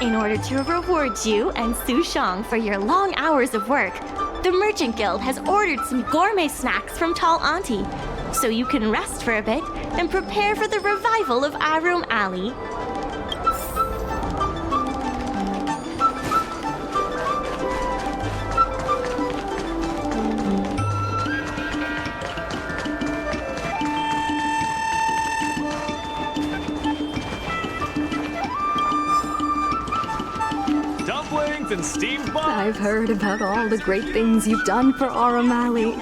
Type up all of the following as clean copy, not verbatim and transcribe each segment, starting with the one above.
In order to reward you and Su Shang for your long hours of work, the Merchant Guild has ordered some gourmet snacks from Tall Auntie, so you can rest for a bit and prepare for the revival of Aurum Alley. And steamed buns. I've heard about all the great things you've done for Aurum Alley.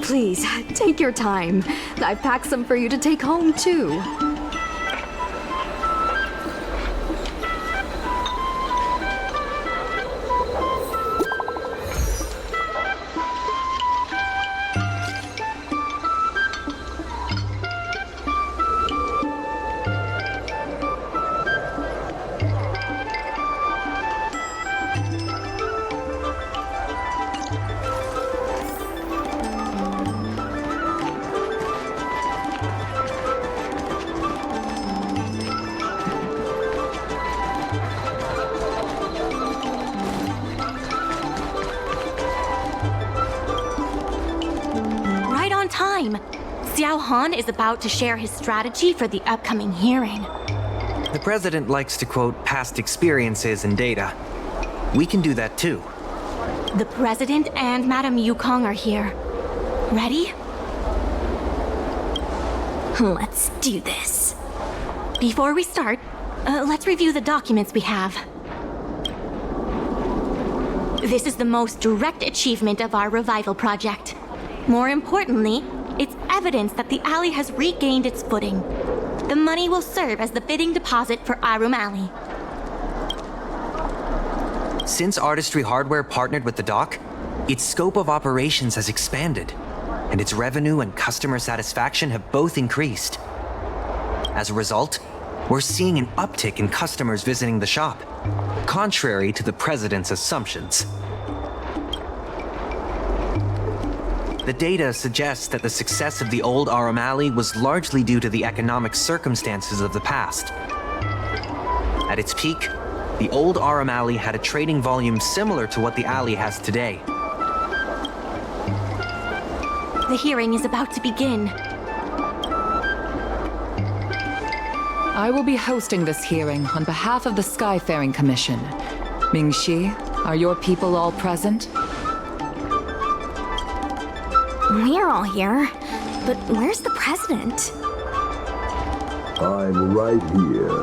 Please, take your time. I've packed some for you to take home, too. Time. Xiao Han is about to share his strategy for the upcoming hearing. The president likes to quote past experiences and data. We can do that too. The president and Madame Yukong are here. Ready? Let's do this. Before we start, let's review the documents we have. This is the most direct achievement of our revival project. More importantly, it's evidence that the alley has regained its footing. The money will serve as the bidding deposit for Aurum Alley. Since Artistry Hardware partnered with the dock, its scope of operations has expanded, and its revenue and customer satisfaction have both increased. As a result, we're seeing an uptick in customers visiting the shop, contrary to the president's assumptions. The data suggests that the success of the old Aurum Alley was largely due to the economic circumstances of the past. At its peak, the old Aurum Alley had a trading volume similar to what the alley has today. The hearing is about to begin. I will be hosting this hearing on behalf of the Skyfaring Commission. Ming-Shi, are your people all present? We're all here, but where's the president? I'm right here.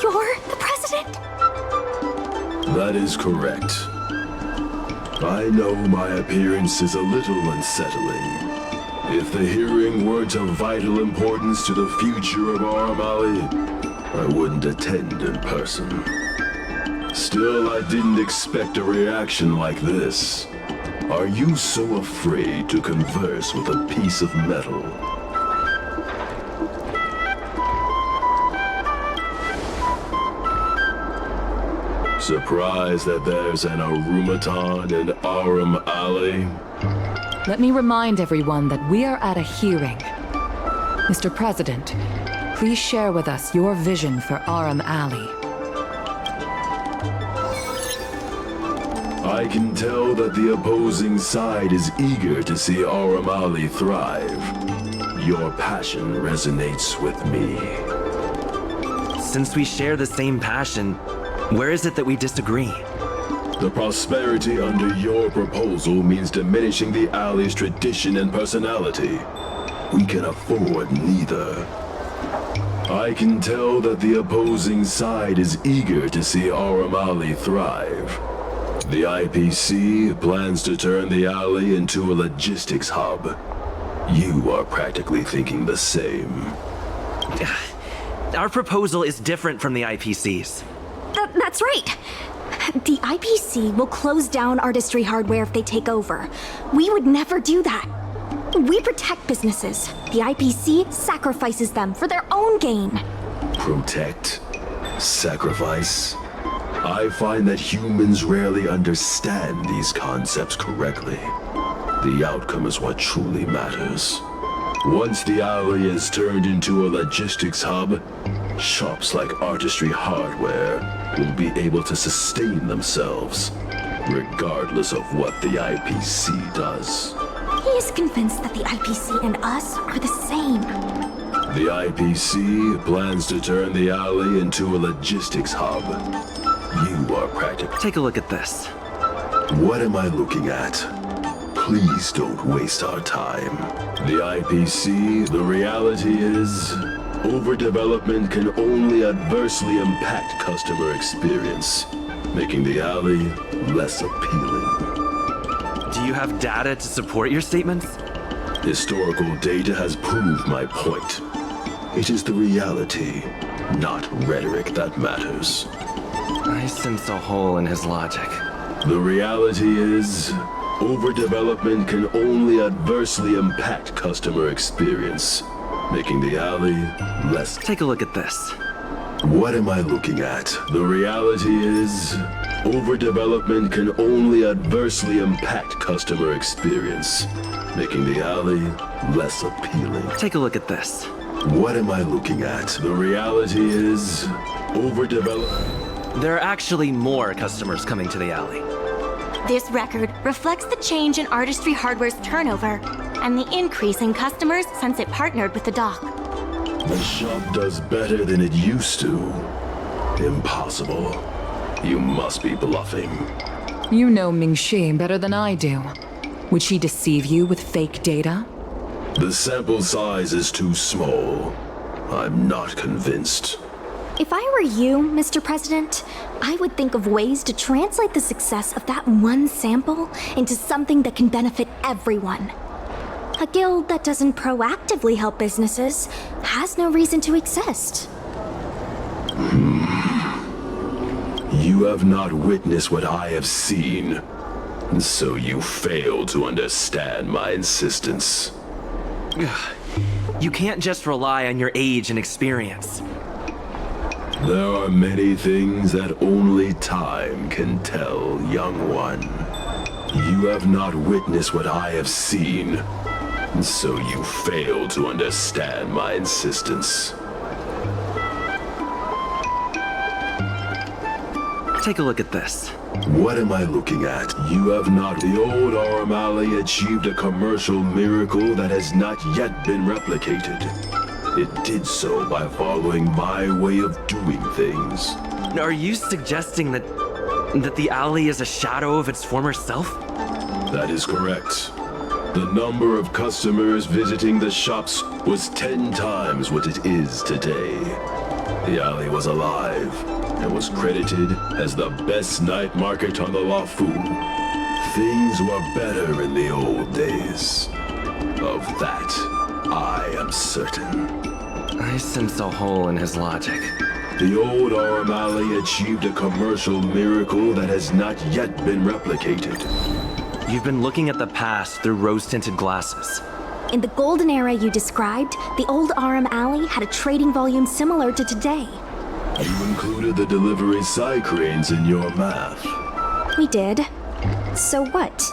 You're the president? That is correct. I know my appearance is a little unsettling. If the hearing weren't of vital importance to the future of Aurum Alley, I wouldn't attend in person. Still, I didn't expect a reaction like this. Are you so afraid to converse with a piece of metal? Surprised that there's an Aurumaton in Aurum Alley? Let me remind everyone that we are at a hearing. Mr. President, please share with us your vision for Aurum Alley. I can tell that the opposing side is eager to see Aurum Alley thrive. Your passion resonates with me. Since we share the same passion, where is it that we disagree? The prosperity under your proposal means diminishing the alley's tradition and personality. We can afford neither. I can tell that the opposing side is eager to see Aurum Alley thrive. The IPC plans to turn the alley into a logistics hub. You are practically thinking the same. Our proposal is different from the IPC's. That's right. The IPC will close down Artistry Hardware if they take over. We would never do that. We protect businesses. The IPC sacrifices them for their own gain. Protect? Sacrifice? I find that humans rarely understand these concepts correctly. The outcome is what truly matters. Once the alley is turned into a logistics hub, shops like Artistry Hardware will be able to sustain themselves, regardless of what the IPC does. He is convinced that the IPC and us are the same. The IPC plans to turn the alley into a logistics hub. You are practically... Take a look at this. What am I looking at? Please don't waste our time. The IPC, the reality is, overdevelopment can only adversely impact customer experience, making the alley less appealing. Do you have data to support your statements? Historical data has proved my point. It is the reality, not rhetoric, that matters. I sense a hole in his logic. The reality is, overdevelopment can only adversely impact customer experience, making the alley less... Take a look at this. What am I looking at? The reality is, overdevelopment can only adversely impact customer experience, making the alley less appealing. Take a look at this. What am I looking at? The reality is, overdevelopment... There are actually more customers coming to the alley. This record reflects the change in Artistry Hardware's turnover and the increase in customers since it partnered with the dock. The shop does better than it used to. Impossible. You must be bluffing. You know Ming-Shi better than I do. Would she deceive you with fake data? The sample size is too small. I'm not convinced. If I were you, Mr. President, I would think of ways to translate the success of that one sample into something that can benefit everyone. A guild that doesn't proactively help businesses has no reason to exist. You have not witnessed what I have seen, so you fail to understand my insistence. You can't just rely on your age and experience. There are many things that only time can tell, young one. You have not witnessed what I have seen, so you fail to understand my insistence. Take a look at this. What am I looking at? You have not. The old Aurum Alley achieved a commercial miracle that has not yet been replicated. It did so by following my way of doing things. Are you suggesting that the alley is a shadow of its former self? That is correct. The number of customers visiting the shops was 10 times what it is today. The alley was alive and was credited as the best night market on the Lafu. Things were better in the old days. Of that, I am certain. I sense a hole in his logic. The old Aurum Alley achieved a commercial miracle that has not yet been replicated. You've been looking at the past through rose-tinted glasses. In the golden era you described, the old Aurum Alley had a trading volume similar to today. You included the delivery side cranes in your math. We did. So what?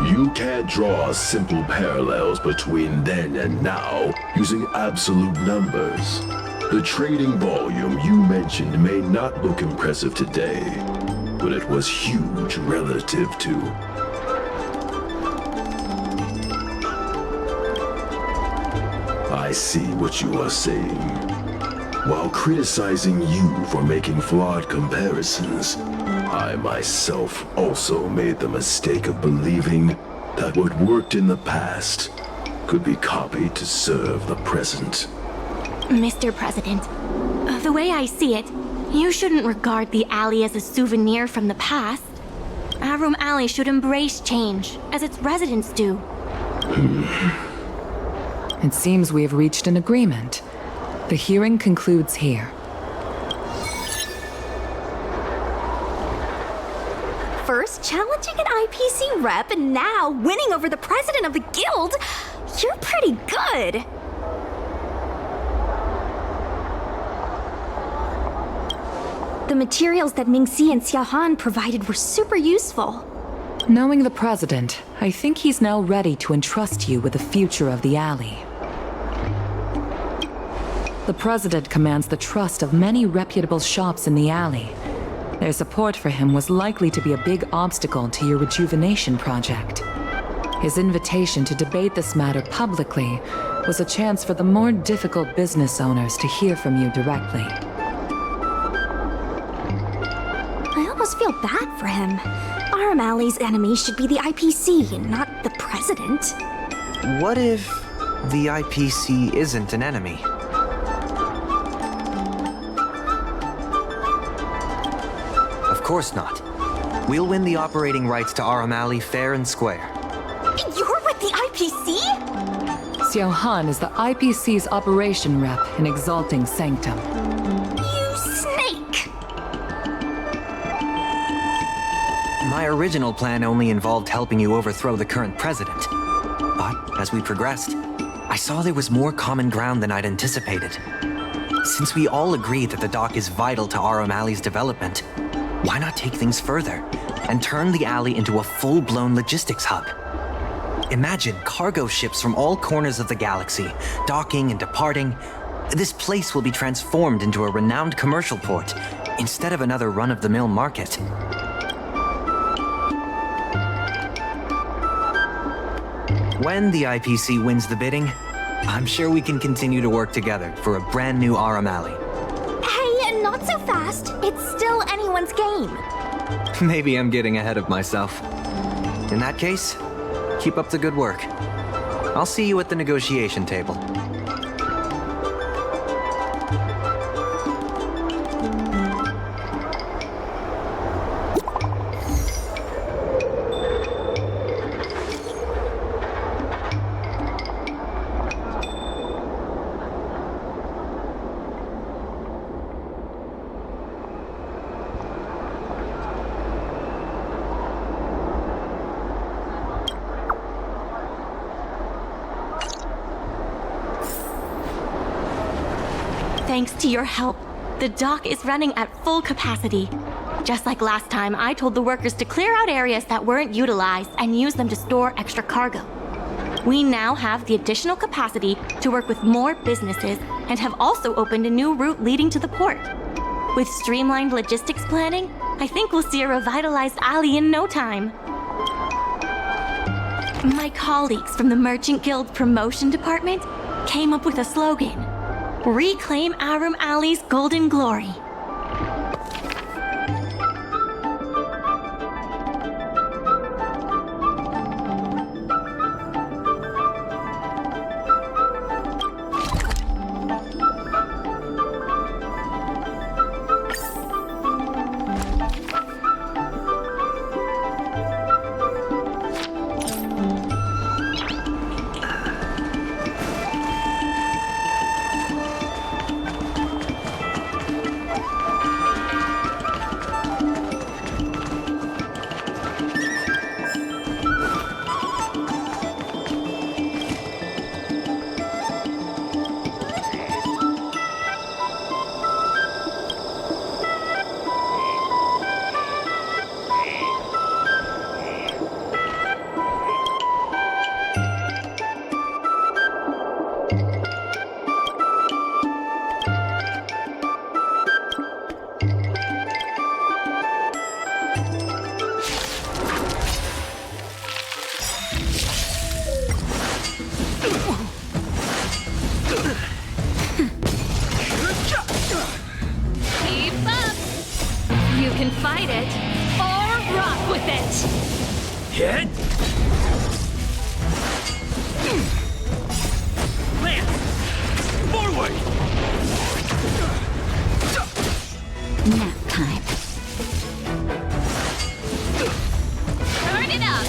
You can't draw simple parallels between then and now using absolute numbers. The trading volume you mentioned may not look impressive today, but it was huge relative to... I see what you are saying. While criticizing you for making flawed comparisons, I myself also made the mistake of believing that what worked in the past could be copied to serve the present. Mr. President, the way I see it, you shouldn't regard the alley as a souvenir from the past. Aurum Alley should embrace change, as its residents do. It seems we have reached an agreement. The hearing concludes here. First challenging an IPC rep and now winning over the president of the guild. You're pretty good. The materials that Ming-Si and Xiaohan provided were super useful. Knowing the president, I think he's now ready to entrust you with the future of the alley. The President commands the trust of many reputable shops in the alley. Their support for him was likely to be a big obstacle to your rejuvenation project. His invitation to debate this matter publicly was a chance for the more difficult business owners to hear from you directly. I almost feel bad for him. Aurum Alley's enemy should be the IPC, not the President. What if the IPC isn't an enemy? Of course not. We'll win the operating rights to Aurum Alley fair and square. You're with the IPC? Xiao Han is the IPC's operation rep in Exalting Sanctum. You snake! My original plan only involved helping you overthrow the current president. But as we progressed, I saw there was more common ground than I'd anticipated. Since we all agree that the dock is vital to Aurum Alley's development, why not take things further and turn the alley into a full-blown logistics hub? Imagine cargo ships from all corners of the galaxy, docking and departing. This place will be transformed into a renowned commercial port, instead of another run-of-the-mill market. When the IPC wins the bidding, I'm sure we can continue to work together for a brand new Aurum Alley. Hey, not so fast. It's still anyone's game. Maybe I'm getting ahead of myself. In that case, keep up the good work. I'll see you at the negotiation table. Thanks to your help, the dock is running at full capacity. Just like last time, I told the workers to clear out areas that weren't utilized and use them to store extra cargo. We now have the additional capacity to work with more businesses and have also opened a new route leading to the port. With streamlined logistics planning, I think we'll see a revitalized alley in no time. My colleagues from the Merchant Guild Promotion Department came up with a slogan: Reclaim Aurum Alley's golden glory. can fight it, or rock with it! Hit! Lance! Forward! Nap time. Turn it up!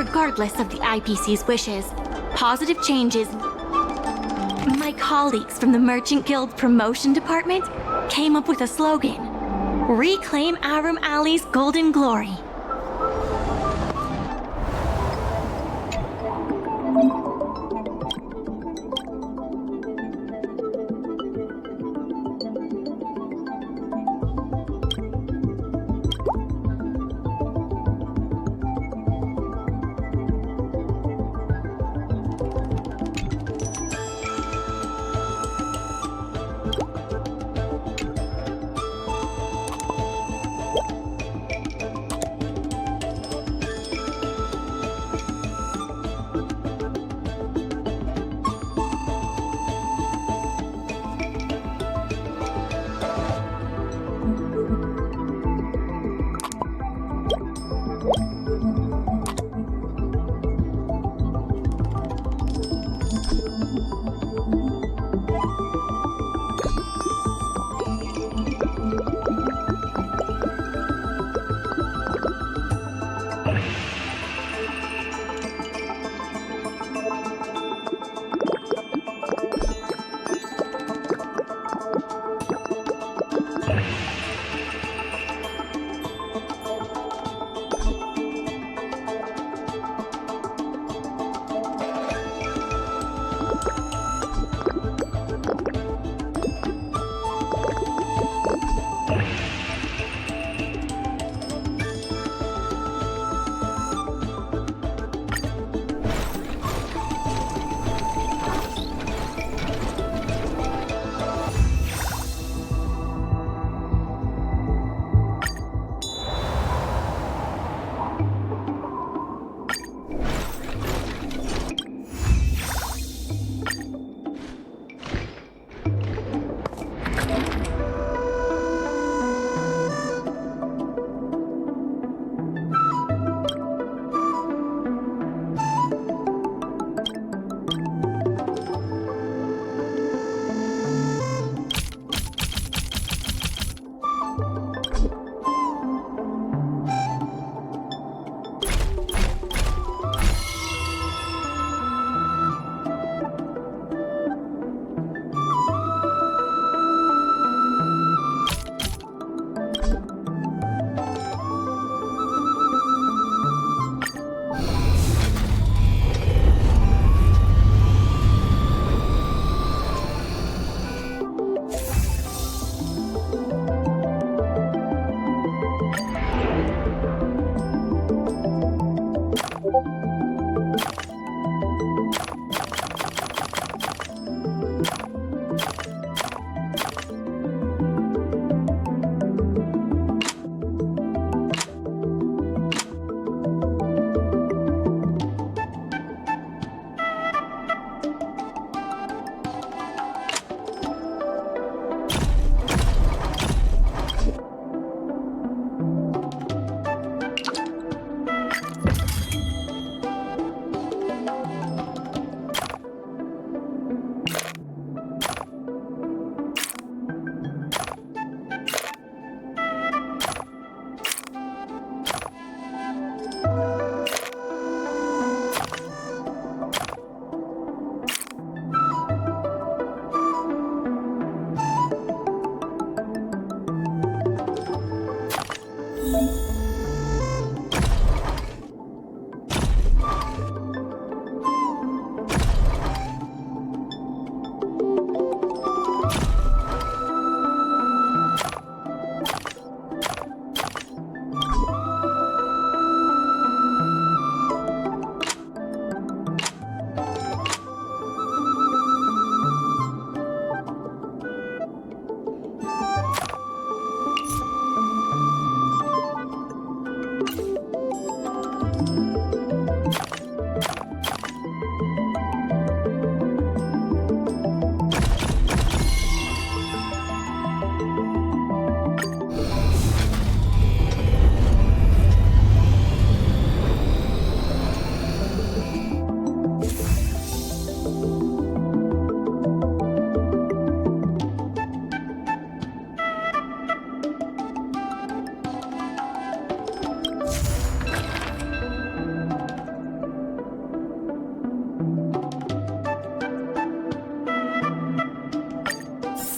regardless of the IPC's wishes. Positive changes. My colleagues from the Merchant Guild Promotion Department came up with a slogan: Reclaim Aurum Alley's golden glory.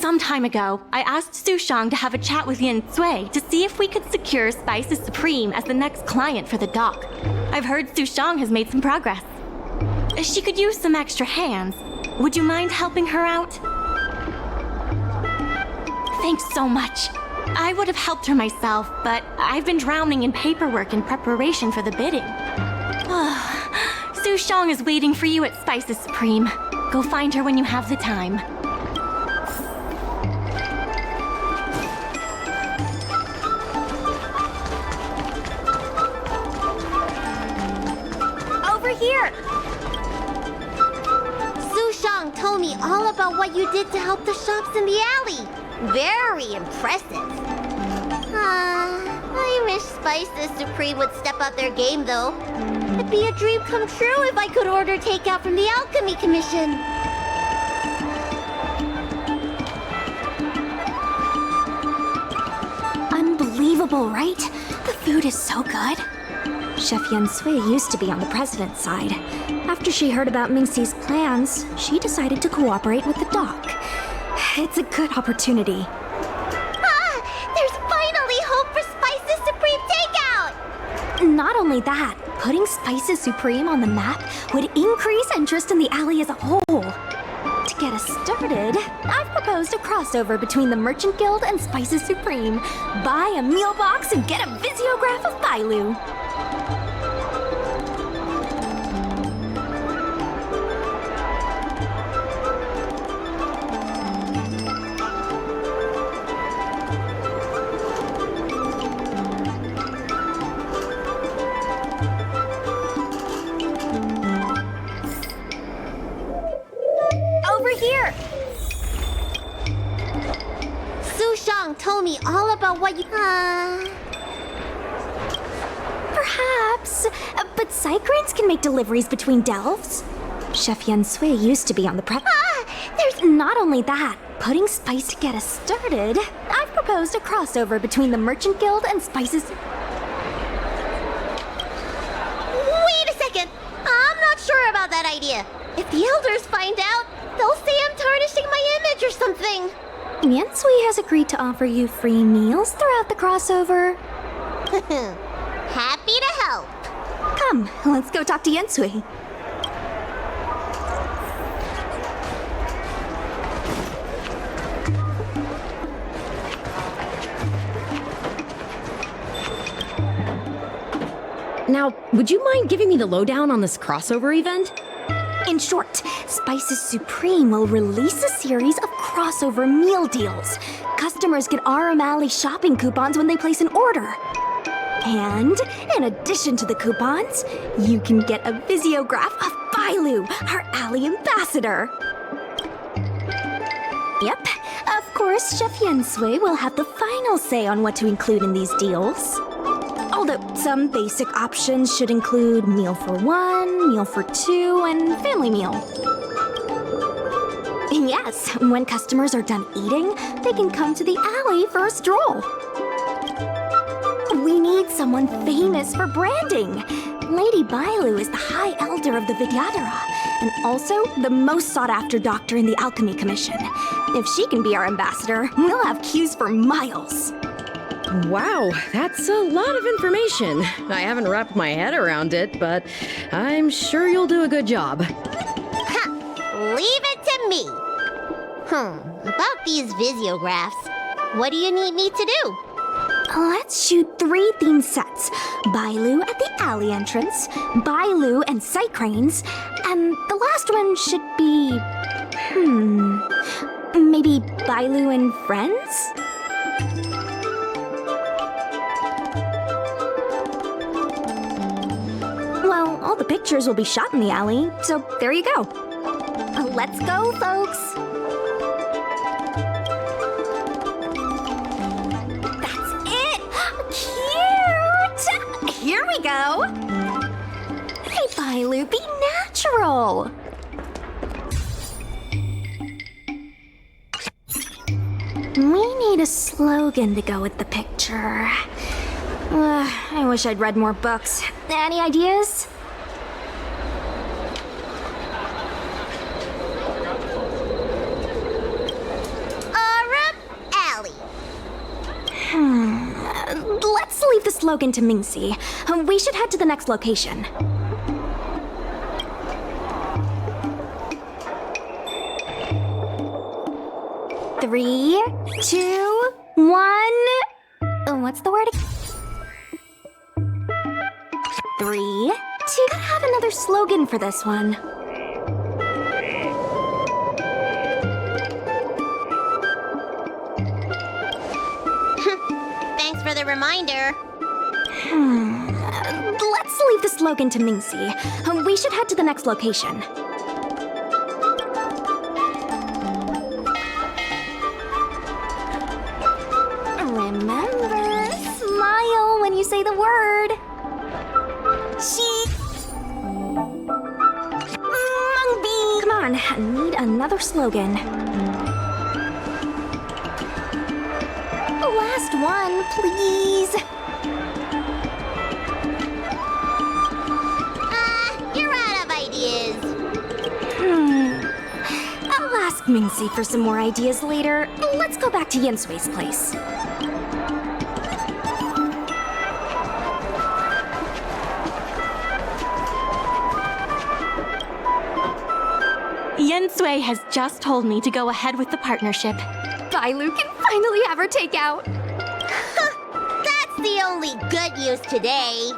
Some time ago, I asked Sushang to have a chat with Yin Sui to see if we could secure Spices Supreme as the next client for the dock. I've heard Sushang has made some progress. She could use some extra hands. Would you mind helping her out? Thanks so much. I would have helped her myself, but I've been drowning in paperwork in preparation for the bidding. Sushang is waiting for you at Spices Supreme. Go find her when you have the time. Over here! Sushang told me all about what you did to help the shops in the alley. Very impressive. I wish Spices Supreme would step up their game, though. It'd be a dream come true if I could order takeout from the Alchemy Commission. Unbelievable, right? The food is so good. Chef Yen Sui used to be on the president's side. After she heard about Mingxi's plans, she decided to cooperate with the dock. It's a good opportunity. There's finally hope for Spices Supreme takeout! Not only that, putting Spices Supreme on the map would increase interest in the alley as a whole. To get us started, I've proposed a crossover between the Merchant Guild and Spices Supreme. Buy a meal box and get a visiograph of Bailu. Here! Sushang told me all about what you... Perhaps, but Cycranes can make deliveries between delves. Chef Yen Sui used to be on the prep. There's not only that. Putting spice to get us started, I've proposed a crossover between the Merchant Guild and Spices... Wait a second! I'm not sure about that idea. If the elders find out, they'll say I'm tarnishing my image or something. Yen Sui has agreed to offer you free meals throughout the crossover. Happy to help. Come, let's go talk to Yen Sui. Now, would you mind giving me the lowdown on this crossover event? In short, Spices Supreme will release a series of crossover meal deals. Customers get Aurum Alley shopping coupons when they place an order. And in addition to the coupons, you can get a visiograph of Bailu, our alley ambassador. Yep, of course, Chef Yen Sui will have the final say on what to include in these deals. Although some basic options should include meal for one, meal for two, and family meal. Yes, when customers are done eating, they can come to the alley for a stroll. We need someone famous for branding. Lady Bailu is the High Elder of the Vidyadhara, and also the most sought-after doctor in the Alchemy Commission. If she can be our ambassador, we'll have queues for miles. Wow, that's a lot of information. I haven't wrapped my head around it, but I'm sure you'll do a good job. Leave it to me. About these visiographs, what do you need me to do? Let's shoot 3 theme sets. Bailu at the alley entrance, Bailu and Cycranes, and the last one should be... maybe Bailu and Friends? Well, all the pictures will be shot in the alley, so there you go. Let's go, folks! That's it! Cute! Here we go! Hey, Bailu, be natural! We need a slogan to go with the picture. I wish I'd read more books. Any ideas? slogan to Mingxi. We should head to the next location. Three, two, one. What's the word? 3, 2. Gotta have another slogan for this one. Thanks for the reminder. Let's leave the slogan to Mingxi. We should head to the next location. Remember, smile when you say the word. Mungbi! Come on, I need another slogan. Last one, please. You're out of ideas. I'll ask Mingxi for some more ideas later. Let's go back to Yensui's place. Yensui has just told me to go ahead with the partnership. Bailu can finally have her takeout. That's the only good news today.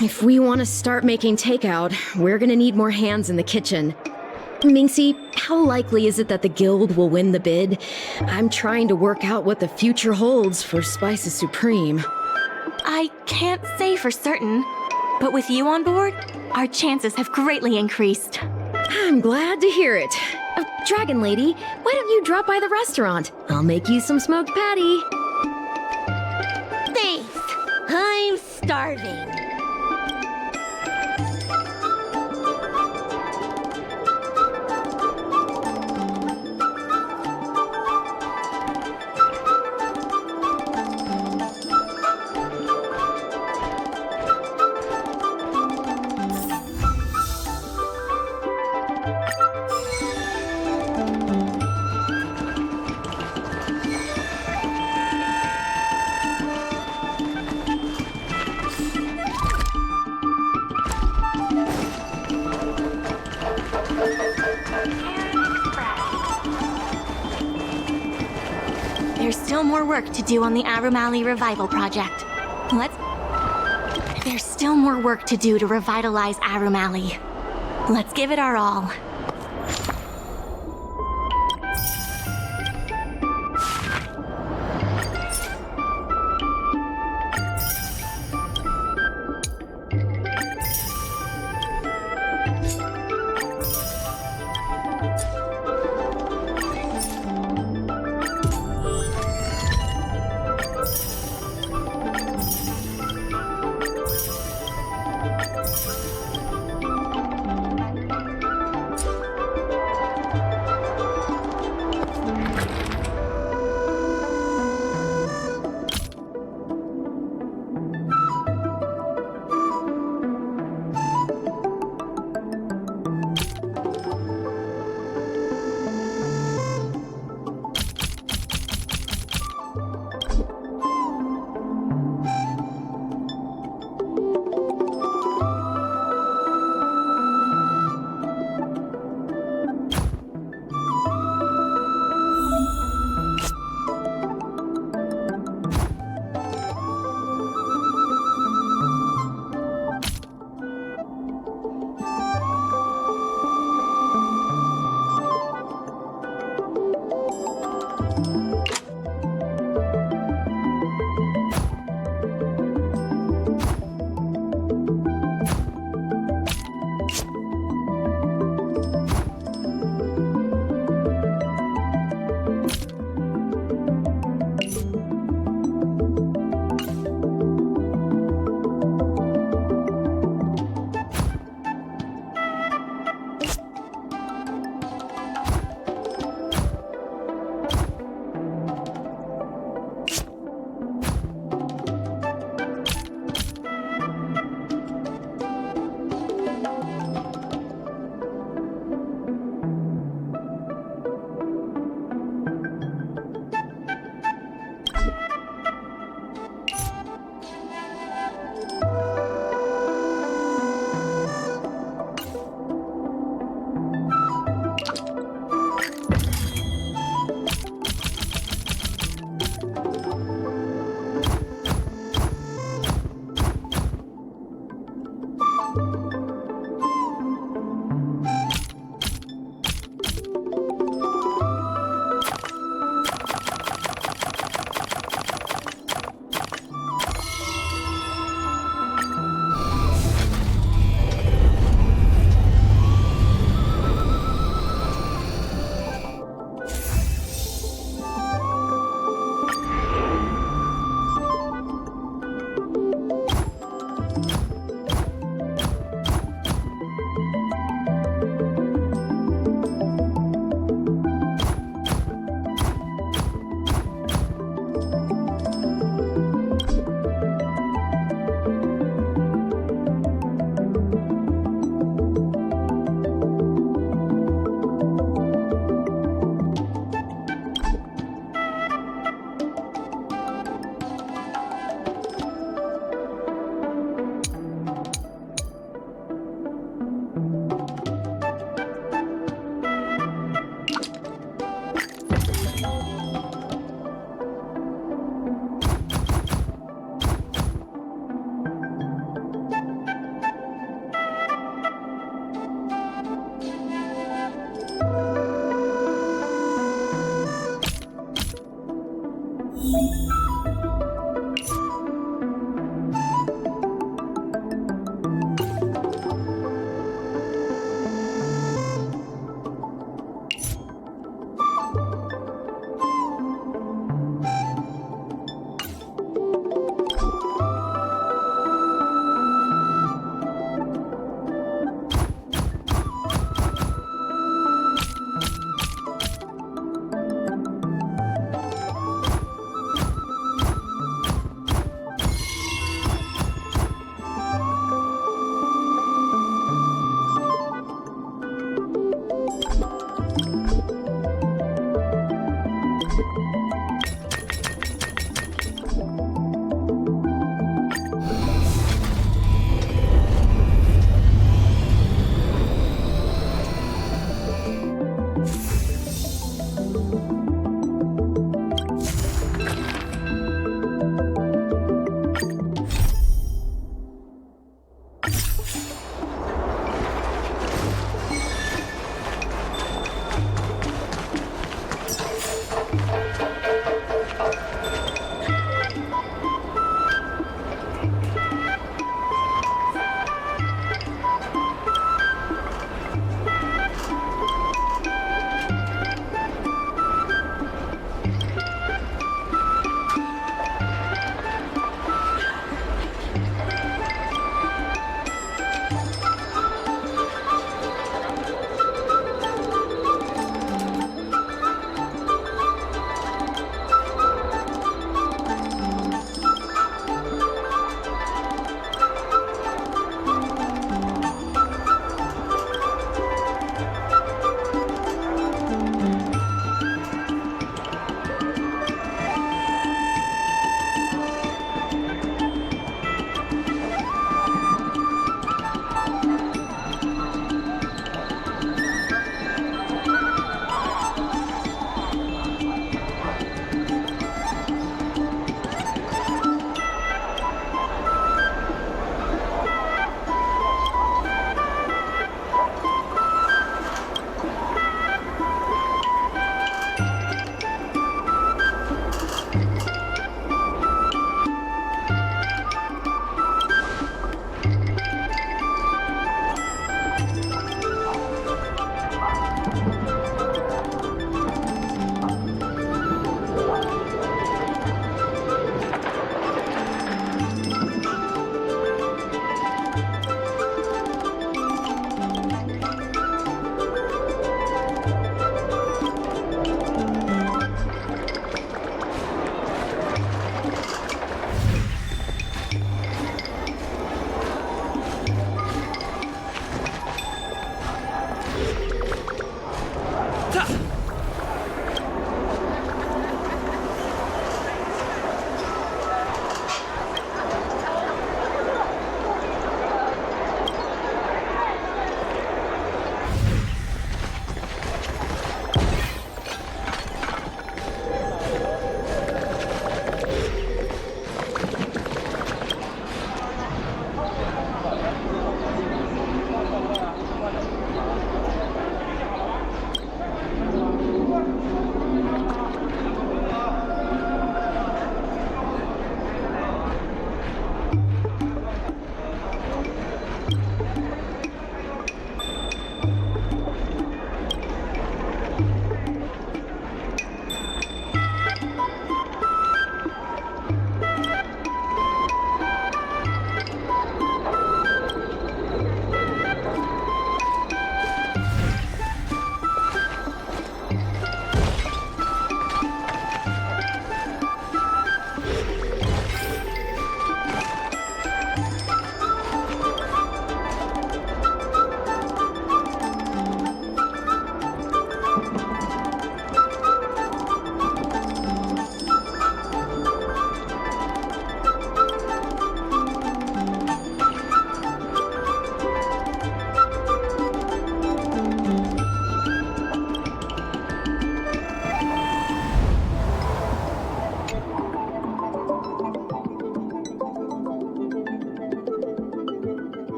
If we want to start making takeout, we're gonna need more hands in the kitchen. Mingxi, how likely is it that the guild will win the bid? I'm trying to work out what the future holds for Spices Supreme. I can't say for certain, but with you on board, our chances have greatly increased. I'm glad to hear it. Dragon Lady, why don't you drop by the restaurant? I'll make you some smoked patty. Thanks. I'm starving. There's still more work to do on the Aurum Alley Revival Project. There's still more work to do to revitalize Aurum Alley. Let's give it our all.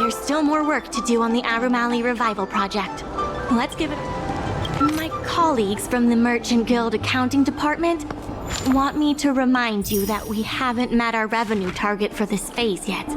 there's still more work to do on the Aurum Alley Revival project. Let's give it... My colleagues from the Merchant Guild Accounting Department want me to remind you that we haven't met our revenue target for this phase yet.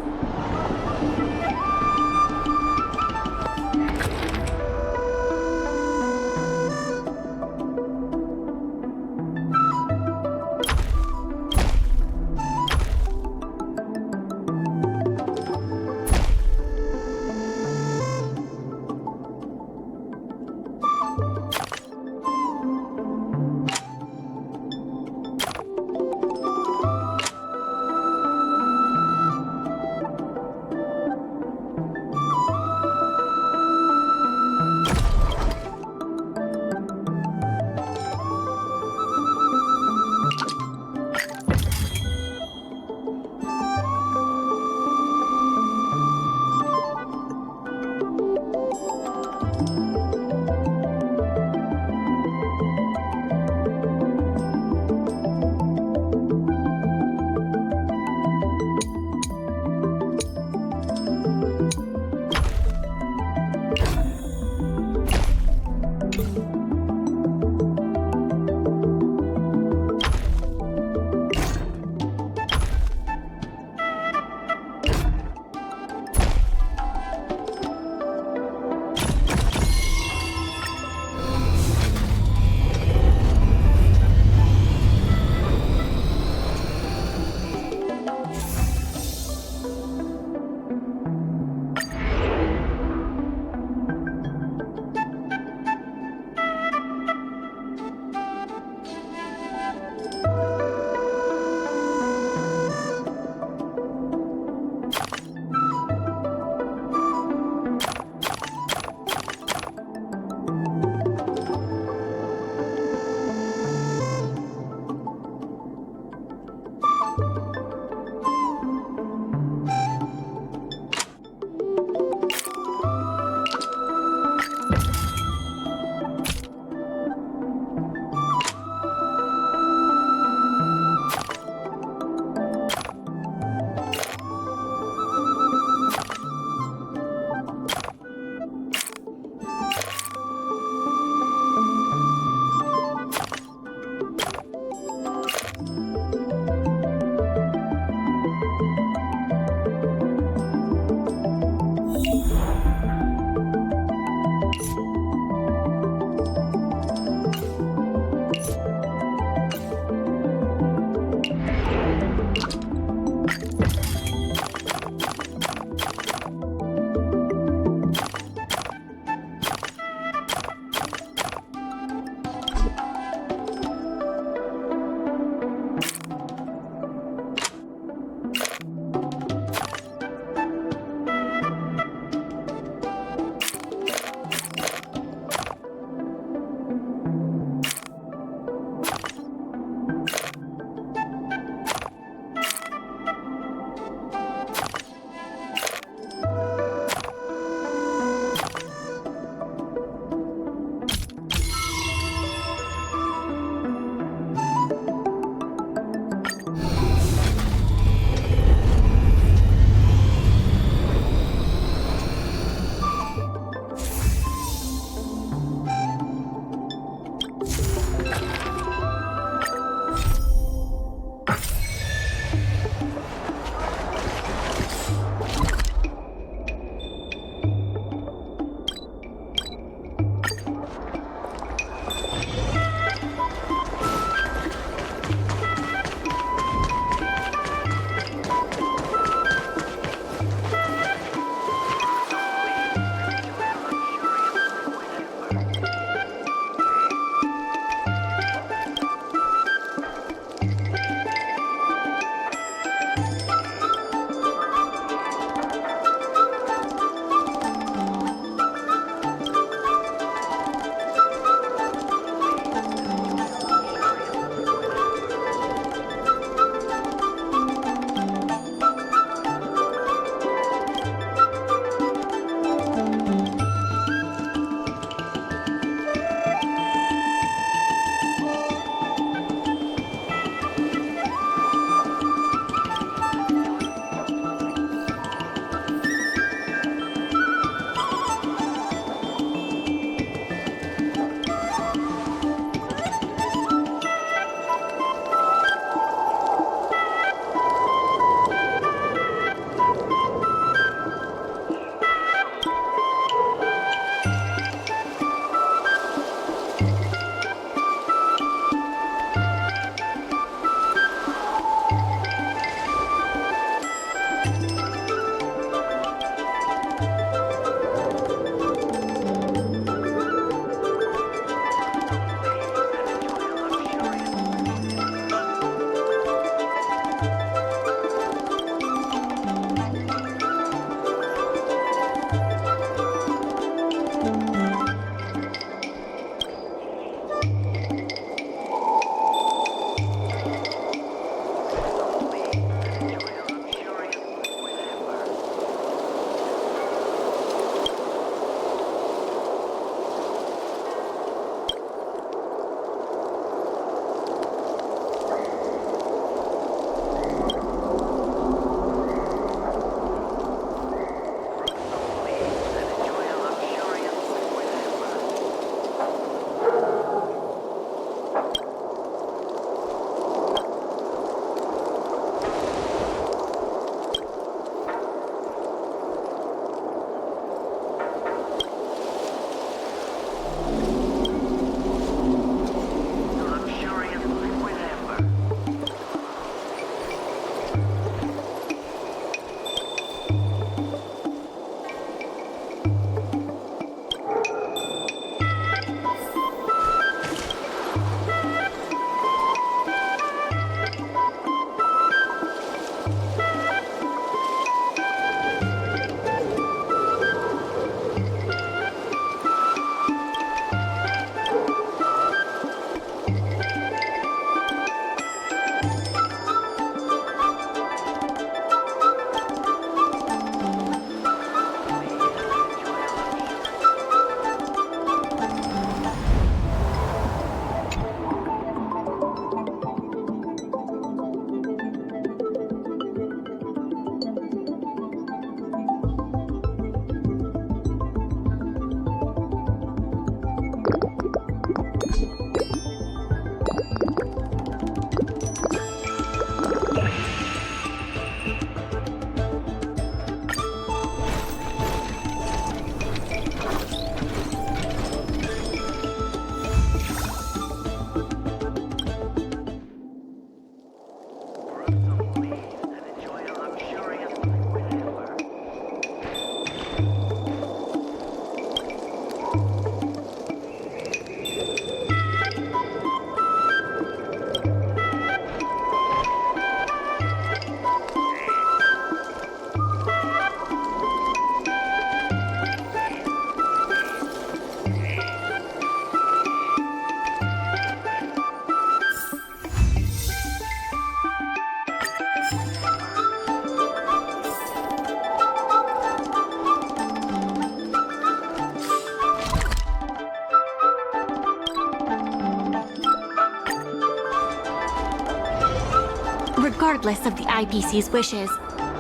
Regardless of the IPC's wishes,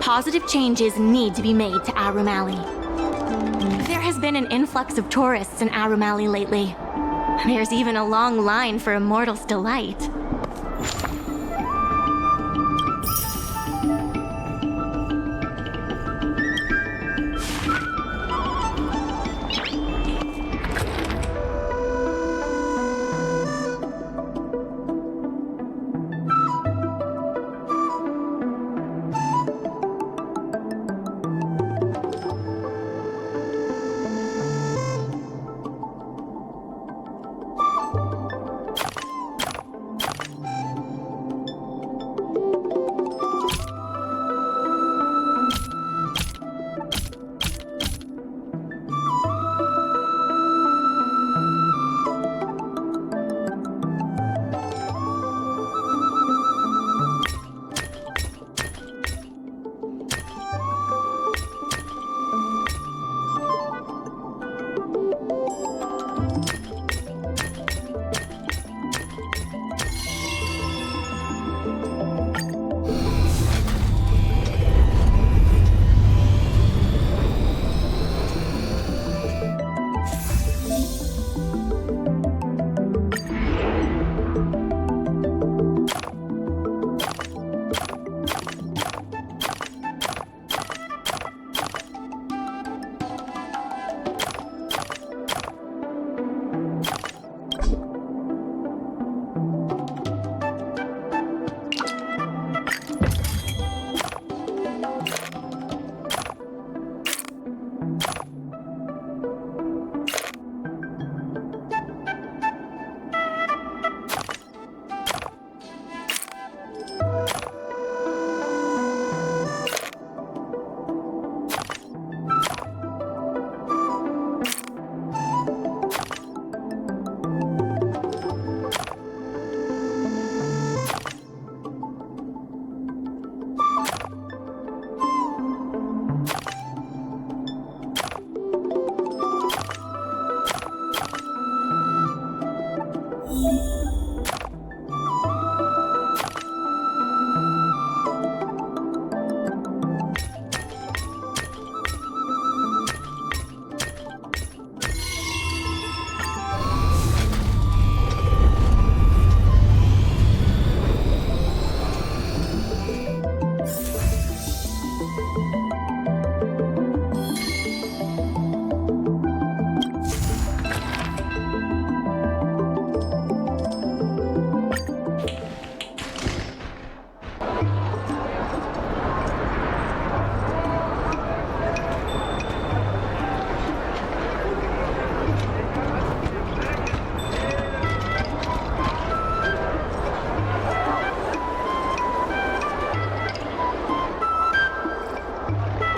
positive changes need to be made to Aurum Alley. There has been an influx of tourists in Aurum Alley lately. There's even a long line for Immortal's Delight.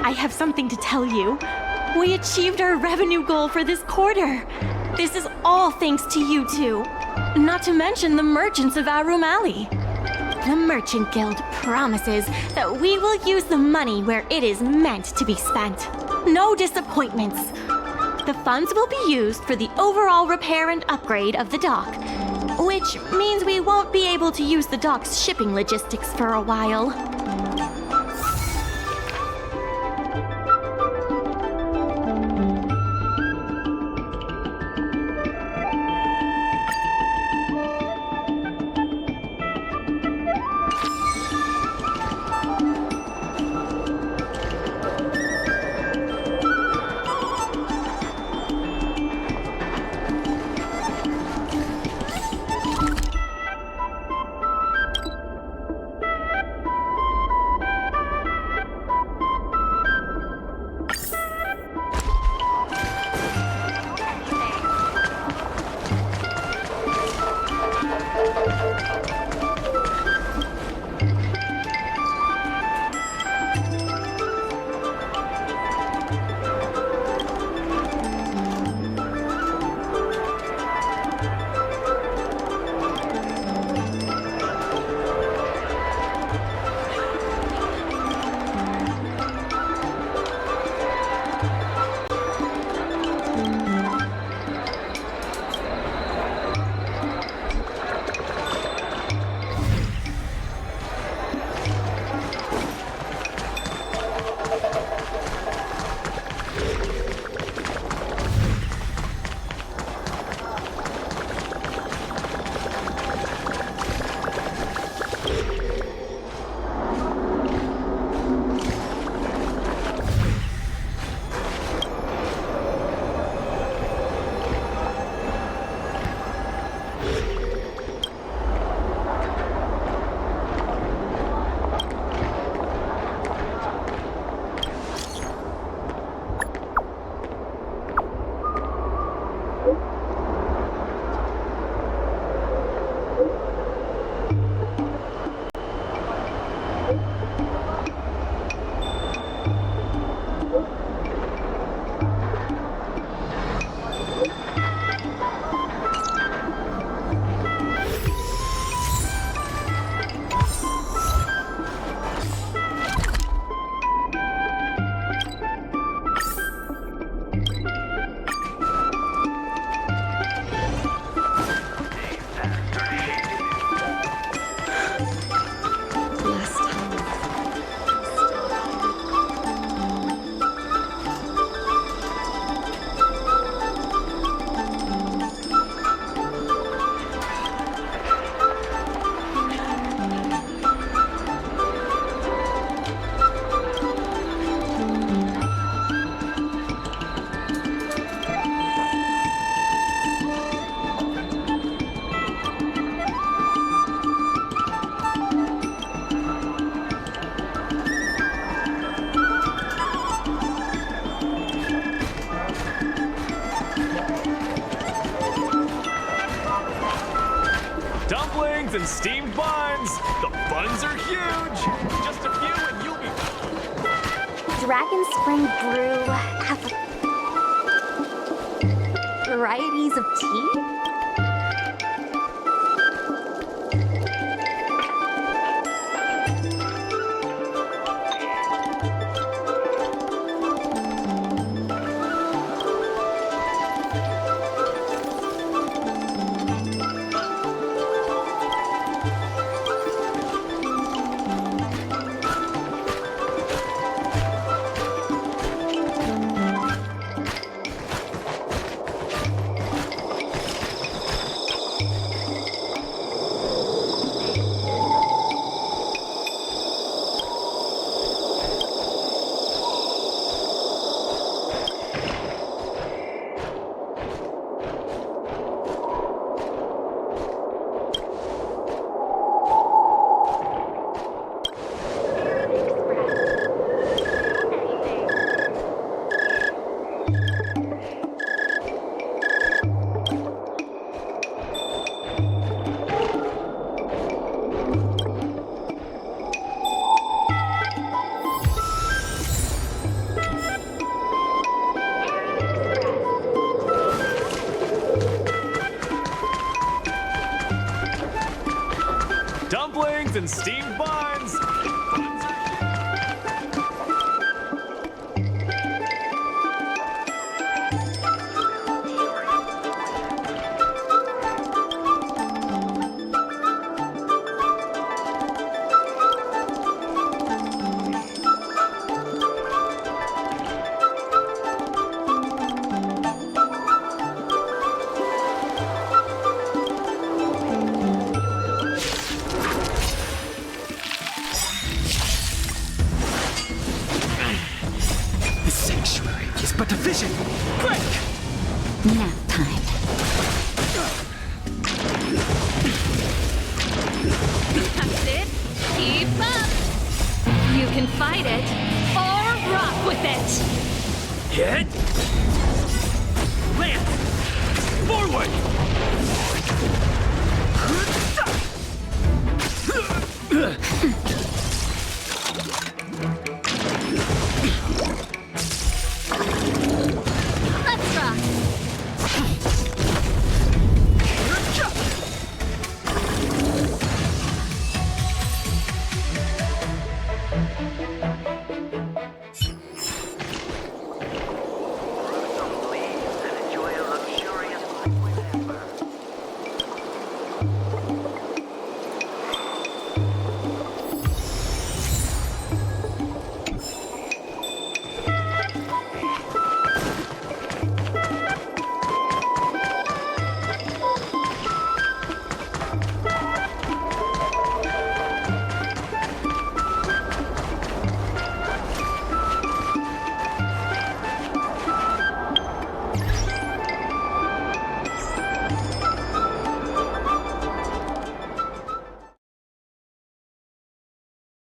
I have something to tell you. We achieved our revenue goal for this quarter. This is all thanks to you two. Not to mention the merchants of Aurum Alley. The Merchant Guild promises that we will use the money where it is meant to be spent. No disappointments. The funds will be used for the overall repair and upgrade of the dock, which means we won't be able to use the dock's shipping logistics for a while. Dumplings and steamed buns! The buns are huge! Just a few and you'll be... Dragon Spring Brew have varieties of tea? Dumplings and steamed buns! Buns are but a vision! Quick! Nap time. That's it. Keep up. You can fight it or rock with it. hit! Land! Forward!